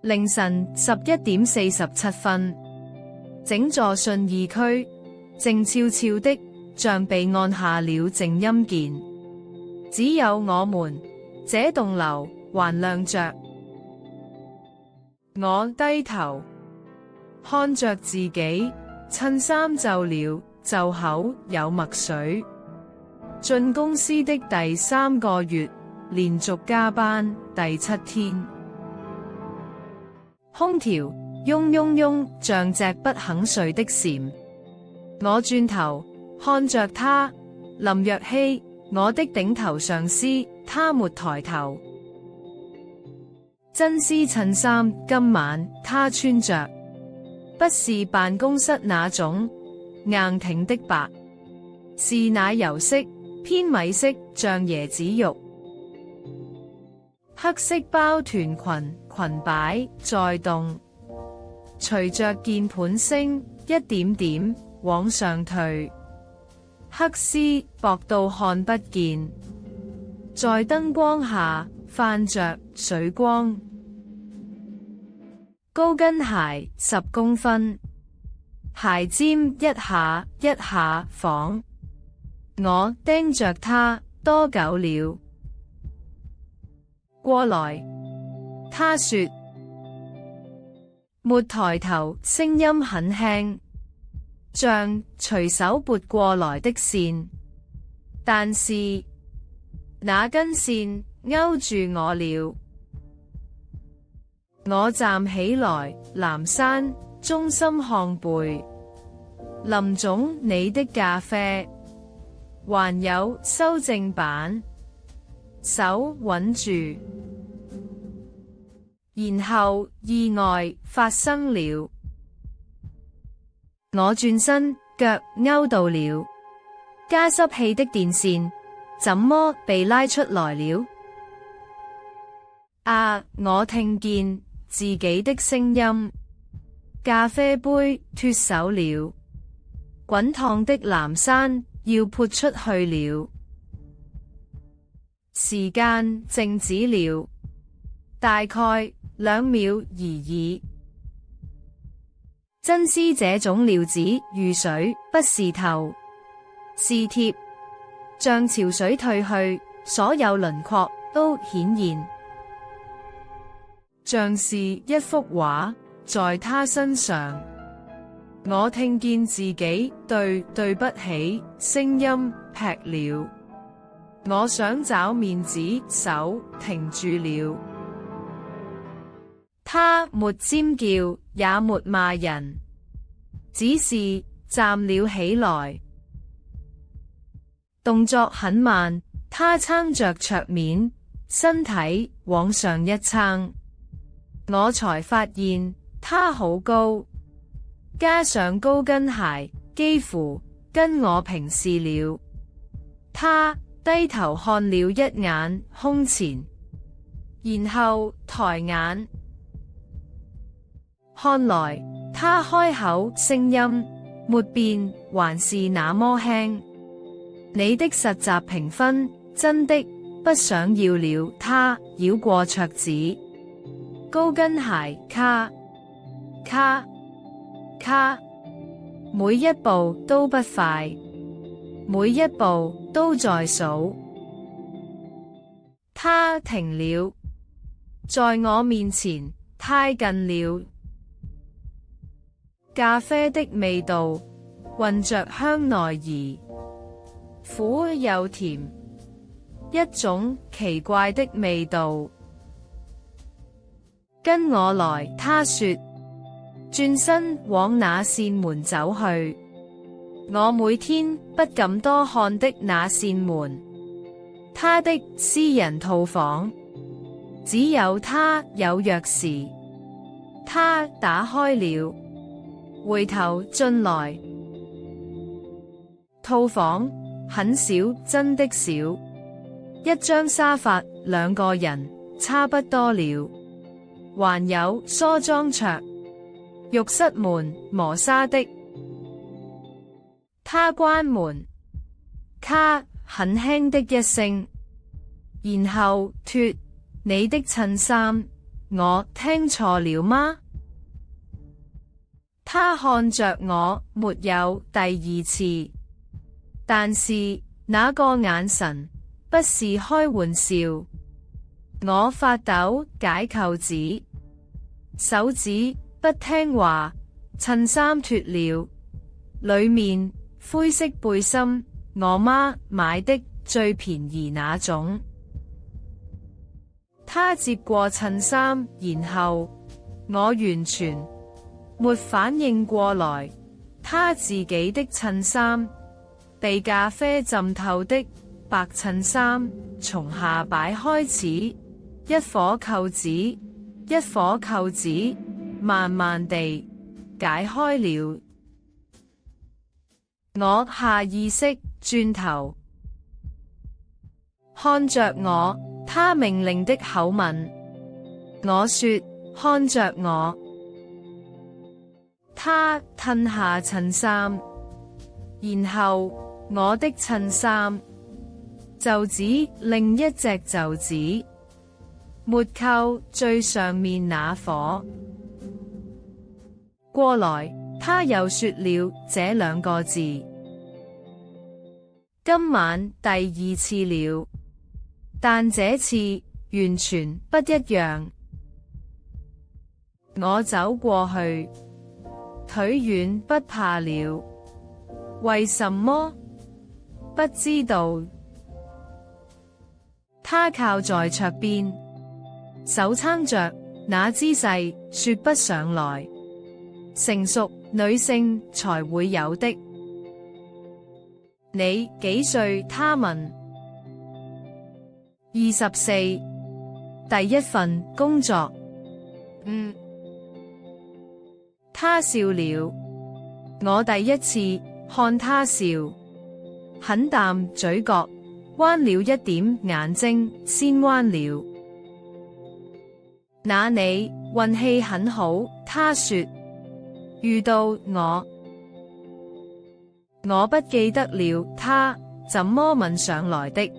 凌晨11:47，整座信義區靜悄悄的，像被按下了靜音鍵。只有我們這棟樓還亮着。我低頭看着自己，襯衫皺了，袖口有墨水。進公司的第3個月，連續加班第7天。空調嗡嗡嗡，像隻不肯睡的蟬。我轉頭看着他，林若曦，我的頂頭上司，他沒抬頭。真絲襯衫，今晚他穿着，不是辦公室那種硬挺的白，是奶油色、偏米色，像椰子肉。黑色包臀裙，裙擺在動，隨着鍵盤聲一點點往上退。黑絲薄到看不見，在燈光下泛着水光。高跟鞋10公分，鞋尖一下一下晃。我盯着他多久了？過來，他說。沒抬頭，聲音很輕，像隨手撥過來的線，但是那根線勾住我了。我站起來，南山中心烘焙，林總你的咖啡，還有修正版，手穩住。然後意外發生了，我轉身，腳勾到了加濕器的電線，怎麼被拉出來了？啊！我聽見自己的聲音，咖啡杯脫手了，滾燙的藍山要潑出去了，時間靜止了，大概2秒而已。真絲這種料子遇水不是透，是貼，像潮水退去，所有輪廓都顯現，像是一幅畫在他身上。我聽見自己對不起聲音劈了，我想找面子，手停住了。他沒尖叫，也沒罵人，只是站了起來，動作很慢。他撐着桌面，身體往上一撐，我才發現他好高，加上高跟鞋，幾乎跟我平視了。他低頭看了一眼胸前，然後抬眼。看來他開口，聲音沒變，還是那麼輕。你的實習評分真的不想要了。他繞過桌子，高跟鞋咔咔咔，每一步都不快，每一步都在數。他停了，在我面前太近了。咖啡的味道混着香奈兒，苦又甜，一種奇怪的味道。跟我來，他說，轉身往那扇門走去。我每天不敢多看的那扇門，他的私人套房，只有他有鑰匙。他打開了，回頭進來。套房很小，真的小，一張沙發2個人差不多了，還有梳妝桌，浴室門磨砂的。他關門，咔，很輕的一聲，然後脫你的襯衫，我聽錯了嗎？他看着我沒有第二次，但是那個眼神不是開玩笑。我發抖解扣子，手指不聽話，襯衫脫了，裏面灰色背心，我媽買的最便宜那種。他接過襯衫，然後我完全沒反應過來，他自己的襯衫，被咖啡浸透的白襯衫，從下擺開始，一顆扣子，一顆扣子，慢慢地解開了。我下意識轉頭，看着我，他命令的口吻。我說，看着我。他褪下襯衫，然後我的襯衫袖子另一隻袖子沒扣最上面那顆。過來，他又說了這兩個字。今晚第二次了，但這次完全不一樣。我走過去，腿軟不怕了。為什麼？不知道。他靠在桌邊，手撐着，那姿勢說不上來，成熟女性才會有的。你幾歲？他問。24，第一份工作。他笑了。我第一次看他笑，很淡嘴角，彎了一點眼睛，先彎了。那你運氣很好，他說，遇到我。我不記得了他怎麼問上來的，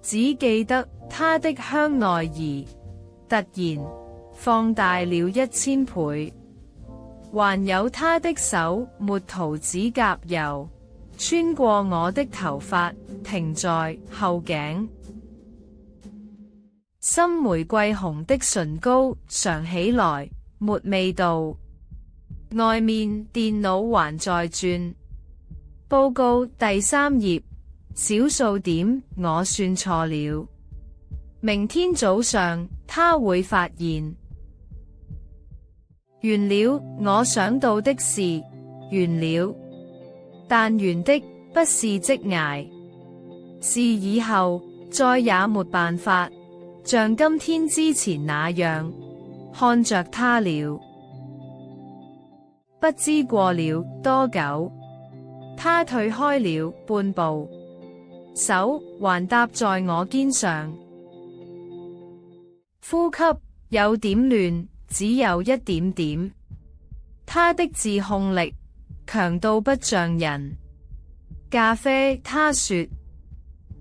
只記得他的香奈兒突然放大了1000倍，還有他的手抹塗指甲油，穿過我的頭髮，停在後頸。深玫瑰紅的唇膏嘗起來沒味道。外面電腦還在轉，報告第3頁，小數點我算錯了。明天早上他會發現。完了，我想到的事，完了，但完的不是職涯，是以後再也沒辦法像今天之前那樣看着他了。不知過了多久，他退開了半步，手還搭在我肩上，呼吸有點亂，只有一點點。他的自控力強到不像人。咖啡，他說。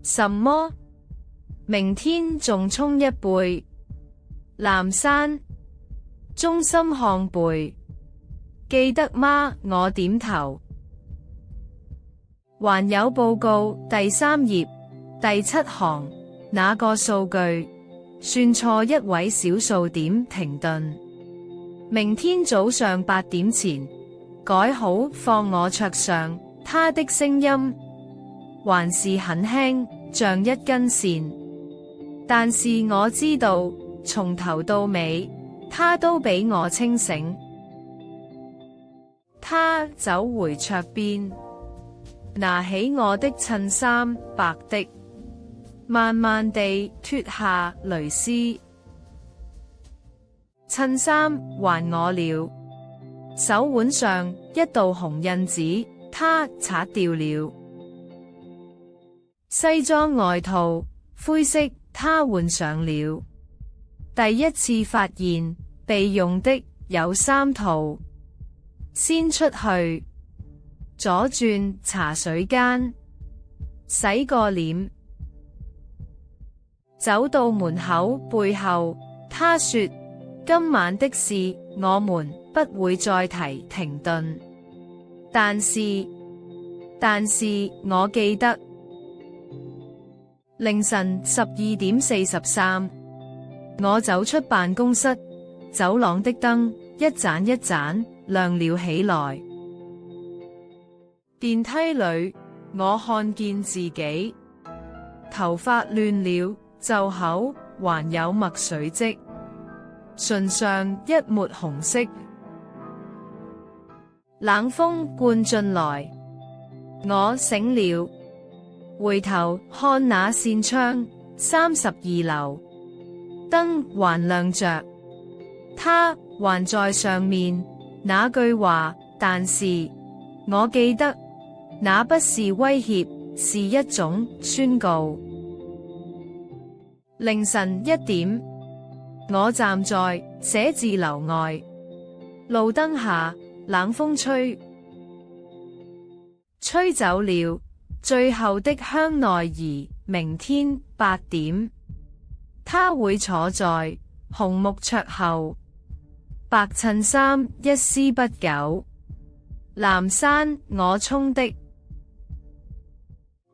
什麼？明天仲沖一杯。藍山中心烘焙，記得嗎？我點頭。還有報告第3頁第7行，那個數據算錯一位小數點停頓。明天早上8點前改好放我桌上。他的聲音還是很輕，像一根線，但是我知道從頭到尾他都比我清醒。他走回桌邊，拿起我的襯衫，白的，慢慢地脫下蕾絲。襯衫還我了，手腕上一道紅印子，他擦掉了。西裝外套灰色，他換上了。第一次發現備用的有3套。先出去，左轉茶水間，洗個臉，走到門口背後他說：今晚的事我們不會再提停頓。但是我記得凌晨12:43，我走出辦公室，走廊的燈一盞一盞亮了起來。電梯裏，我看見自己，頭髮亂了，袖口還有墨水跡，唇上一抹紅色。冷風灌進來，我醒了，回頭看那扇窗，32樓，燈還亮着，它還在上面。那句話，但是我記得，那不是威脅，是一種宣告。凌晨1點，我站在寫字樓外，路燈下，冷風吹走了最後的香奈兒。明天8點，他會坐在紅木桌後，白襯衫一絲不苟，藍衫我沖的，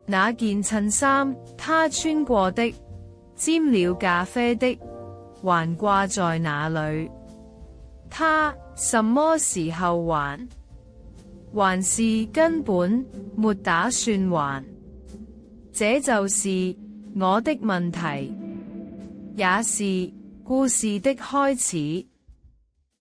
那件襯衫他穿過的，沾了咖啡的，還掛在那裏。他什麼時候還是根本沒打算還？這就是我的問題，也是故事的開始。